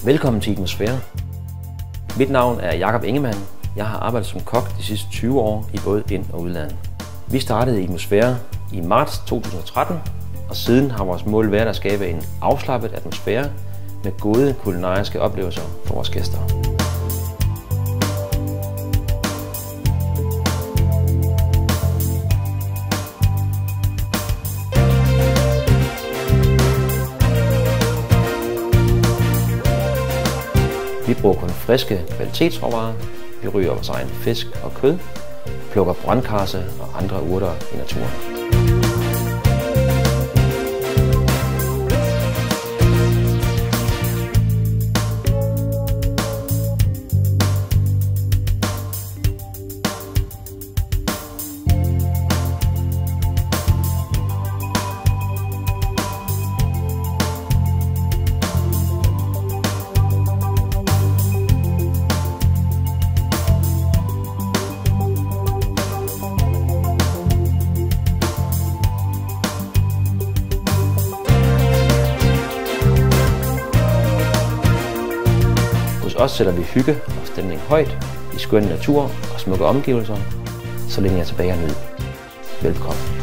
Velkommen til Atmosfære. Mit navn er Jakob Ingemann. Jeg har arbejdet som kok de sidste 20 år i både ind- og udland. Vi startede i Atmosfære i marts 2013, og siden har vores mål været at skabe en afslappet atmosfære med gode kulinariske oplevelser for vores gæster. Vi bruger kun friske kvalitetsråvarer, vi ryger vores egen fisk og kød, plukker brøndkarse og andre urter i naturen. Hos os sætter vi hygge og stemning højt i skønne natur og smukke omgivelser, så længe jeg er tilbage og nyde. Velkommen.